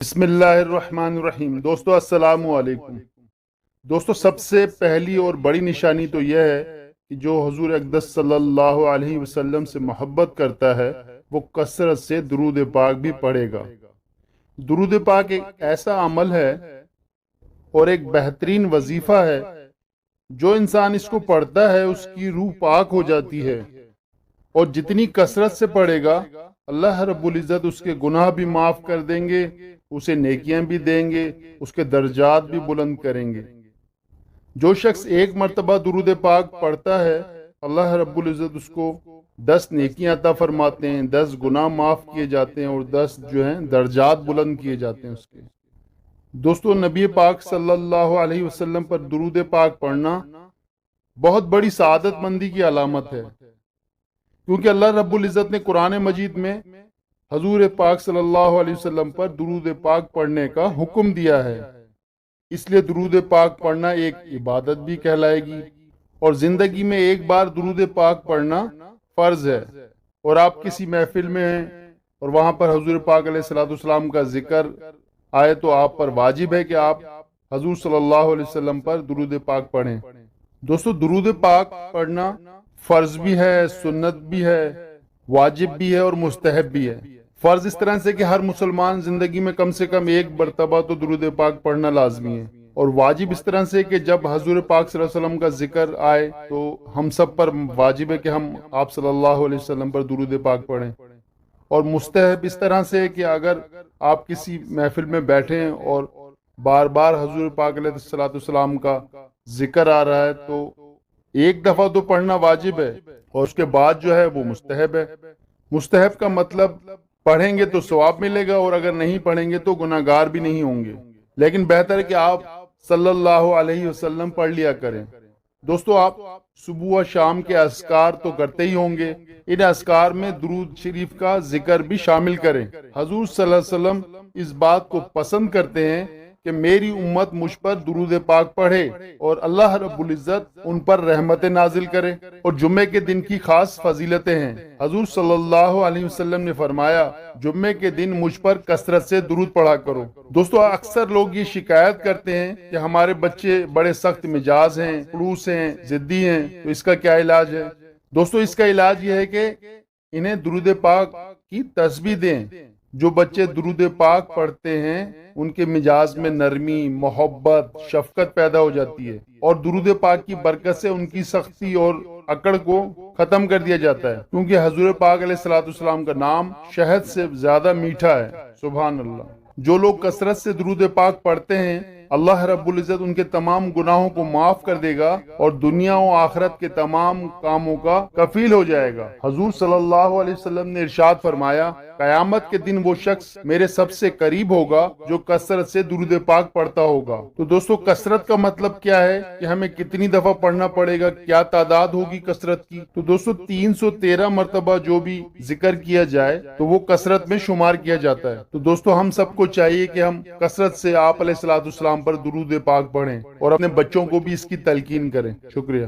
بسم اللہ الرحمن الرحیم۔ دوستو السلام علیکم۔ دوستو سب سے پہلی اور بڑی نشانی تو یہ ہے کہ جو حضور اقدس صلی اللہ علیہ وسلم سے محبت کرتا ہے وہ کثرت سے درود پاک بھی پڑھے گا۔ درود پاک ایک ایسا عمل ہے اور ایک بہترین وظیفہ ہے، جو انسان اس کو پڑھتا ہے اس کی روح پاک ہو جاتی ہے، اور جتنی کثرت سے پڑھے گا اللہ رب العزت اس کے گناہ بھی معاف کر دیں گے، اسے نیکیاں بھی دیں گے، اس کے درجات بھی بلند کریں گے۔ جو شخص ایک مرتبہ درود پاک پڑھتا ہے اللہ رب العزت اس کو 10 نیکیاں عطا فرماتے ہیں، 10 گناہ معاف کیے جاتے ہیں، اور 10 درجات بلند کیے جاتے ہیں اس کے۔ دوستو نبی پاک صلی اللہ علیہ وسلم پر درود پاک پڑھنا بہت بڑی سعادت مندی کی علامت ہے، کیونکہ اللہ رب العزت نے قرآن مجید میں حضور پاک صلی اللہ علیہ وسلم پر درود پاک پڑھنے کا حکم دیا ہے۔ اس لیے درود پاک پڑھنا ایک عبادت بھی کہلائے گی، اور زندگی میں ایک بار درود پاک پڑھنا فرض ہے۔ اور آپ کسی محفل میں ہیں اور وہاں پر حضور پاک علیہ السلام کا ذکر آئے تو آپ پر واجب ہے کہ آپ حضور صلی اللہ علیہ وسلم پر درود پاک پڑھیں۔ دوستو درود پاک پڑھنا فرض بھی ہے، سنت بھی ہے، واجب بھی ہے اور مستحب بھی ہے۔ فرض اس طرح سے کہ ہر مسلمان زندگی میں کم سے کم ایک مرتبہ تو درود پاک پڑھنا لازمی ہے، اور واجب اس طرح سے کہ جب حضور پاک صلی اللہ علیہ وسلم کا ذکر آئے تو ہم سب پر واجب ہے کہ ہم آپ صلی اللہ علیہ وسلم پر درود پاک پڑھیں۔ اور مستحب اس طرح سے کہ اگر آپ کسی محفل میں بیٹھیں اور بار بار حضور پاک علیہ السلام کا ذکر آ رہا ہے تو ایک دفعہ تو پڑھنا واجب ہے، اور اس کے بعد جو ہے وہ مستحب ہے۔ مستحب کا مطلب پڑھیں گے تو ثواب ملے گا، اور اگر نہیں پڑھیں گے تو گناہ گار بھی نہیں ہوں گے، لیکن بہتر ہے کہ آپ صلی اللہ علیہ وسلم پڑھ لیا کریں۔ دوستو آپ صبح و شام کے اذکار تو کرتے ہی ہوں گے، ان اذکار میں درود شریف کا ذکر بھی شامل کریں۔ حضور صلی اللہ علیہ وسلم اس بات کو پسند کرتے ہیں کہ میری امت مجھ پر درود پاک پڑھے اور اللہ رب العزت ان پر رحمت نازل کرے، اور جمعے کے دن کی خاص فضیلتیں ہیں۔ حضور صلی اللہ علیہ وسلم نے فرمایا جمعے کے دن مجھ پر کثرت سے درود پڑھا کرو۔ دوستو اکثر لوگ یہ شکایت کرتے ہیں کہ ہمارے بچے بڑے سخت مزاج ہیں، خڑوس ہیں، ضدی ہیں، تو اس کا کیا علاج ہے؟ دوستو اس کا علاج یہ ہے کہ انہیں درود پاک کی تسبیح دیں۔ جو بچے درود پاک پڑھتے ہیں ان کے مزاج میں نرمی، محبت، شفقت پیدا ہو جاتی ہے، اور درود پاک کی برکت سے ان کی سختی اور اکڑ کو ختم کر دیا جاتا ہے، کیونکہ حضور پاک علیہ السلام کا نام شہد سے زیادہ میٹھا ہے۔ سبحان اللہ۔ جو لوگ کثرت سے درود پاک پڑھتے ہیں اللہ رب العزت ان کے تمام گناہوں کو معاف کر دے گا، اور دنیا و آخرت کے تمام کاموں کا کفیل ہو جائے گا۔ حضور صلی اللہ علیہ وسلم نے ارشاد فرمایا قیامت کے دن وہ شخص میرے سب سے قریب ہوگا جو کثرت سے درود پاک پڑھتا ہوگا۔ تو دوستو کثرت کا مطلب کیا ہے کہ ہمیں کتنی دفعہ پڑھنا پڑے گا، کیا تعداد ہوگی کثرت کی؟ تو دوستو 313 مرتبہ جو بھی ذکر کیا جائے تو وہ کثرت میں شمار کیا جاتا ہے۔ تو دوستو ہم سب کو چاہیے کہ ہم کثرت سے آپ علیہ السلام پر درود پاک پڑھیں، اور اپنے بچوں کو بھی اس کی تلقین کریں۔ شکریہ۔